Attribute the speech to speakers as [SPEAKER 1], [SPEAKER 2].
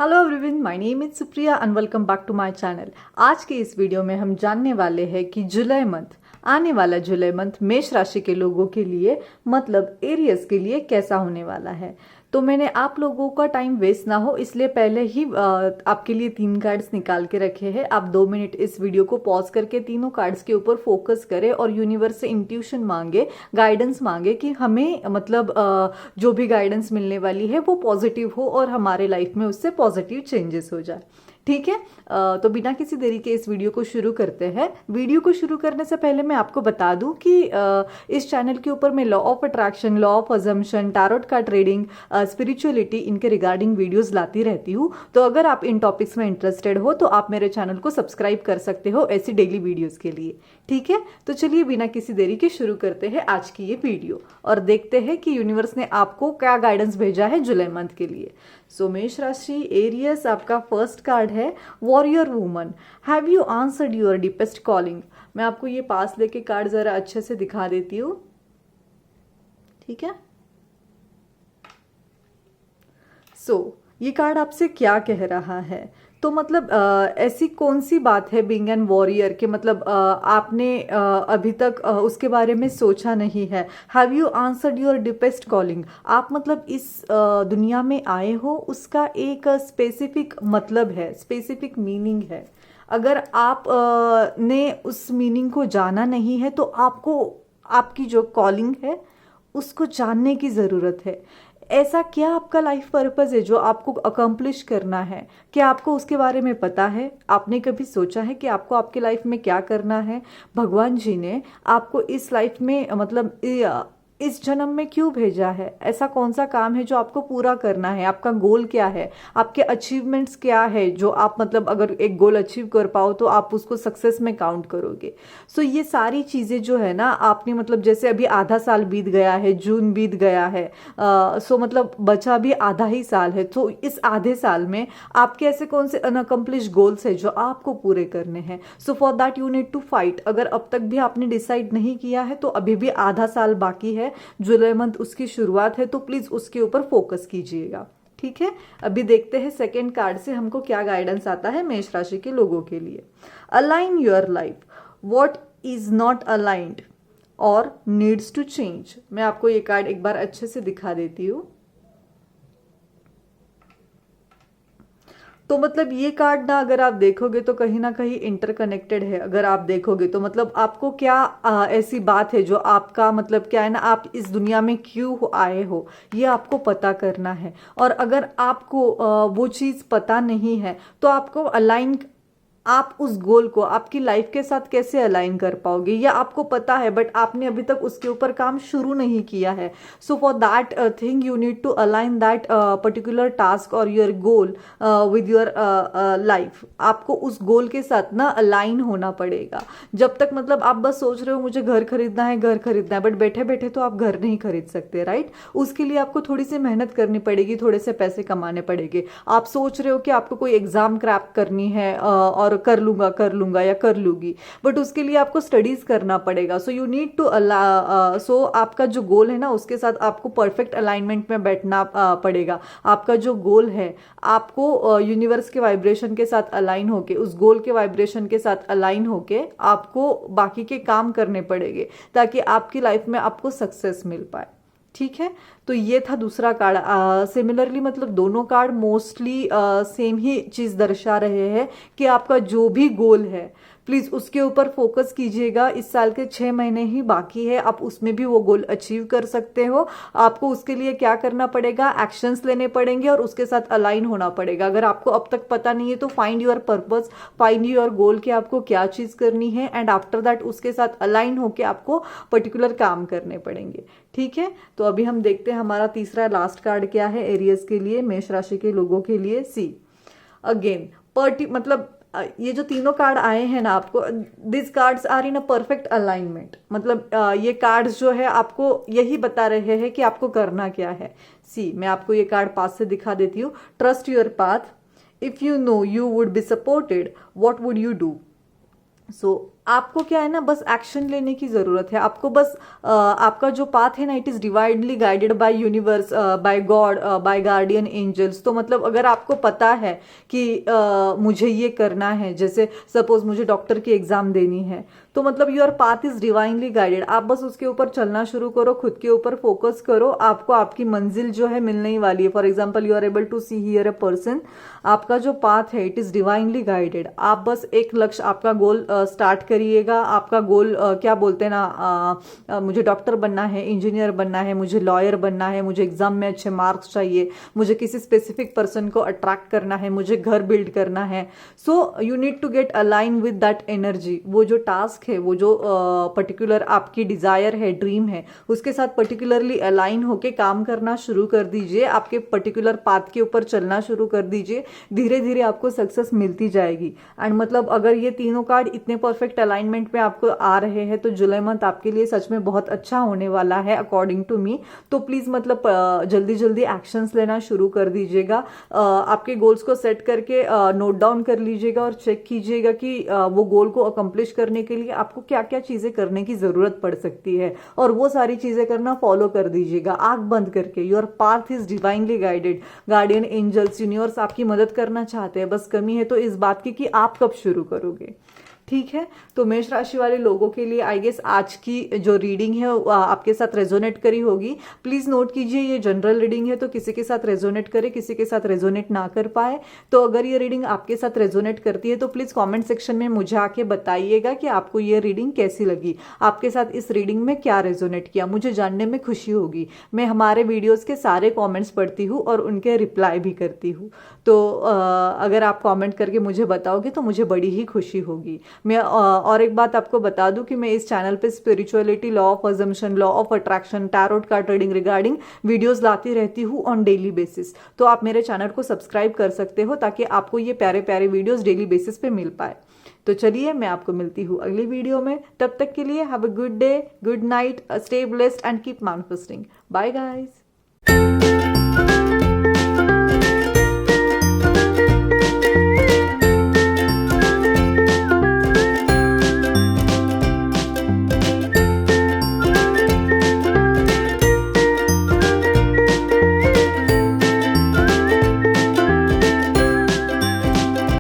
[SPEAKER 1] Hello everyone, my name is Supriya and welcome back to my channel. आज के इस video में हम जानने वाले हैं कि जुलाई मंथ, आने वाला जुलाई मंथ मेष राशि के लोगों के लिए मतलब एरियस के लिए कैसा होने वाला है। तो मैंने आप लोगों का टाइम वेस्ट ना हो इसलिए पहले ही आपके लिए 3 कार्ड्स निकाल के रखे हैं। आप 2 मिनट इस वीडियो को पॉज करके तीनों कार्ड्स के ऊपर फोकस करें और यूनिवर्स से इंट्यूशन मांगे, गाइडेंस मांगे कि हमें मतलब जो भी गाइडेंस मिलने वाली है वो पॉजिटिव हो और हमारे लाइफ में उससे पॉजिटिव चेंजेस हो जाए। ठीक है, तो बिना किसी देरी के इस वीडियो को शुरू करते हैं। वीडियो को शुरू करने से पहले मैं आपको बता दूं कि इस चैनल के ऊपर मैं law of attraction, law of assumption, tarot का ट्रेडिंग, स्पिरिचुअलिटी इनके रिगार्डिंग वीडियोस लाती रहती हूँ। तो अगर आप इन टॉपिक्स में इंटरेस्टेड हो तो आप मेरे चैनल को सब्सक्राइब कर सकते हो ऐसी डेली वीडियोज़ के लिए। ठीक है, तो चलिए बिना किसी देरी के शुरू करते हैं आज की ये वीडियो और देखते हैं कि यूनिवर्स ने आपको क्या गाइडेंस भेजा है जुलाई मंथ के लिए। सो मेष राशि एरियस, आपका फर्स्ट कार्ड है warrior woman. Have you answered your deepest calling. मैं आपको ये पास लेके कार्ड जरा अच्छे से दिखा देती हूँ। ठीक है, सो ये कार्ड आपसे क्या कह रहा है। तो मतलब ऐसी कौन सी बात है बीइंग एन वॉरियर के मतलब आपने अभी तक उसके बारे में सोचा नहीं है। Have you answered your deepest calling. आप मतलब इस दुनिया में आए हो, उसका एक स्पेसिफिक मतलब है, स्पेसिफिक मीनिंग है। अगर आप ने उस मीनिंग को जाना नहीं है तो आपको आपकी जो कॉलिंग है उसको जानने की ज़रूरत है। ऐसा क्या आपका लाइफ पर्पस है जो आपको अकम्प्लिश करना है, क्या आपको उसके बारे में पता है? आपने कभी सोचा है कि आपको आपके लाइफ में क्या करना है? भगवान जी ने आपको इस लाइफ में मतलब इस जन्म में क्यों भेजा है? ऐसा कौन सा काम है जो आपको पूरा करना है? आपका गोल क्या है? आपके अचीवमेंट्स क्या है जो आप मतलब अगर एक गोल अचीव कर पाओ तो आप उसको सक्सेस में काउंट करोगे। सो ये सारी चीज़ें जो है ना आपने मतलब जैसे अभी आधा साल बीत गया है, जून बीत गया है, सो मतलब बचा भी आधा ही साल है। तो इस आधे साल में आपके ऐसे कौन से अनअकम्प्लिश गोल्स है जो आपको पूरे करने हैं। So for that you need to fight. अगर अब तक भी आपने डिसाइड नहीं किया है तो अभी भी आधा साल बाकी है, जुलाई मंथ उसकी शुरुआत है, तो प्लीज उसके ऊपर फोकस कीजिएगा। ठीक है, अभी देखते हैं सेकेंड कार्ड से हमको क्या गाइडेंस आता है मेष राशि के लोगों के लिए। Align your life, what is not aligned और नीड्स टू चेंज। मैं आपको ये कार्ड एक बार अच्छे से दिखा देती हूँ। तो मतलब ये कार्ड ना अगर आप देखोगे तो कहीं ना कहीं इंटरकनेक्टेड है। अगर आप देखोगे तो मतलब आपको क्या ऐसी बात है जो आपका मतलब क्या है ना, आप इस दुनिया में क्यों आए हो ये आपको पता करना है। और अगर आपको वो चीज़ पता नहीं है तो आपको अलाइन, आप उस गोल को आपकी लाइफ के साथ कैसे अलाइन कर पाओगे, या आपको पता है बट आपने अभी तक उसके ऊपर काम शुरू नहीं किया है। So for that thing you need to align that particular task और your goal with your life. आपको उस गोल के साथ ना अलाइन होना पड़ेगा। जब तक मतलब आप बस सोच रहे हो मुझे घर खरीदना है, घर खरीदना है, बट बैठे बैठे तो आप घर नहीं खरीद सकते, राइट। उसके लिए आपको थोड़ी सी मेहनत करनी पड़ेगी, थोड़े से पैसे कमाने पड़ेंगे। आप सोच रहे हो कि आपको कोई एग्जाम क्रैक करनी है और कर लूंगा या कर लूंगी, बट उसके लिए आपको स्टडीज करना पड़ेगा। सो यू नीड टू सो आपका जो गोल है ना उसके साथ आपको परफेक्ट अलाइनमेंट में बैठना पड़ेगा। आपका जो गोल है आपको यूनिवर्स के वाइब्रेशन के साथ अलाइन होके, उस गोल के वाइब्रेशन के साथ अलाइन होके आपको बाकी के काम करने पड़ेंगे ताकि आपकी लाइफ में आपको सक्सेस मिल पाए। ठीक है, तो ये था दूसरा कार्ड। सिमिलरली मतलब दोनों कार्ड मोस्टली सेम ही चीज़ दर्शा रहे हैं कि आपका जो भी गोल है प्लीज़ उसके ऊपर फोकस कीजिएगा। इस साल के 6 महीने ही बाकी है, आप उसमें भी वो गोल अचीव कर सकते हो। आपको उसके लिए क्या करना पड़ेगा, एक्शंस लेने पड़ेंगे और उसके साथ अलाइन होना पड़ेगा। अगर आपको अब तक पता नहीं है तो find your purpose, find your goal कि आपको क्या चीज़ करनी है एंड आफ्टर दैट उसके साथ अलाइन होकर आपको पर्टिकुलर काम करने पड़ेंगे। ठीक है, तो अभी हम देखते हैं हमारा तीसरा लास्ट कार्ड क्या है एरियस के लिए, मेष राशि के लोगों के लिए। सी अगेन मतलब ये जो तीनों कार्ड आए हैं ना आपको, this cards are in a perfect alignment. मतलब ये कार्ड्स जो है आपको यही बता रहे हैं कि आपको करना क्या है। सी मैं आपको ये कार्ड पास से दिखा देती हूँ। Trust your path, if you know you would be supported what would you do. So आपको क्या है ना, बस एक्शन लेने की जरूरत है। आपको बस आपका जो पाथ है ना, it is divinely guided by universe, by God, by guardian angels. तो मतलब अगर आपको पता है कि मुझे ये करना है, जैसे सपोज मुझे डॉक्टर की एग्जाम देनी है, तो मतलब your path is divinely guided. आप बस उसके ऊपर चलना शुरू करो, खुद के ऊपर फोकस करो, आपको आपकी मंजिल जो है मिलने ही वाली है। For example, you are able to see here a person, आपका जो पाथ है इट इज डिवाइनली गाइडेड। आप बस एक लक्ष्य, आपका गोल स्टार्ट करिएगा। आपका गोल क्या बोलते हैं ना, मुझे डॉक्टर बनना है, इंजीनियर बनना है, मुझे लॉयर बनना है, मुझे एग्जाम में अच्छे मार्क्स चाहिए, मुझे किसी स्पेसिफिक पर्सन को अट्रैक्ट करना है, मुझे घर बिल्ड करना है। So you need to get align with that energy. वो जो टास्क है, वो जो पर्टिकुलर आपकी डिजायर है, ड्रीम है, उसके साथ पर्टिकुलरली अलाइन होके काम करना शुरू कर दीजिए। आपके पर्टिकुलर पाथ के ऊपर चलना शुरू कर दीजिए, धीरे धीरे आपको सक्सेस मिलती जाएगी। एंड मतलब अगर ये तीनों कार्ड इतने परफेक्ट अलाइनमेंट में आपको आ रहे हैं, तो जुलाई मंथ आपके लिए सच में बहुत अच्छा होने वाला है अकॉर्डिंग टू मी। तो प्लीज मतलब जल्दी जल्दी एक्शंस लेना शुरू कर दीजिएगा। आपके गोल्स को सेट करके नोट डाउन कर लीजिएगा और चेक कीजिएगा कि वो गोल को अकम्प्लिश करने के लिए आपको क्या क्या चीजें करने की जरूरत पड़ सकती है, और वो सारी चीजें करना फॉलो कर दीजिएगा आंख बंद करके। Your path is divinely guided. Guardian angels, universe आपकी मदद करना चाहते हैं, बस कमी है तो इस बात की कि आप कब शुरू करोगे। ठीक है, तो मेष राशि वाले लोगों के लिए आई गेस आज की जो रीडिंग है वो आपके साथ रेजोनेट करी होगी। प्लीज नोट कीजिए, ये जनरल रीडिंग है, तो किसी के साथ रेजोनेट करे, किसी के साथ रेजोनेट ना कर पाए। तो अगर ये रीडिंग आपके साथ रेजोनेट करती है तो प्लीज कमेंट सेक्शन में मुझे आके बताइएगा कि आपको ये रीडिंग कैसी लगी, आपके साथ इस रीडिंग में क्या रेजोनेट किया, मुझे जानने में खुशी होगी। मैं हमारे वीडियोज के सारे कॉमेंट्स पढ़ती हूँ और उनके रिप्लाई भी करती हूँ। तो अगर आप कॉमेंट करके मुझे बताओगे तो मुझे बड़ी ही खुशी होगी। मैं और एक बात आपको बता दूं कि मैं इस चैनल पे spirituality, law of assumption, law of attraction, tarot card reading regarding videos लाती रहती हूँ ऑन डेली बेसिस। तो आप मेरे चैनल को सब्सक्राइब कर सकते हो ताकि आपको ये प्यारे प्यारे वीडियोस डेली बेसिस पे मिल पाए। तो चलिए, मैं आपको मिलती हूँ अगली वीडियो में। तब तक के लिए have a good day, good night, stay blessed and keep manifesting. Bye guys.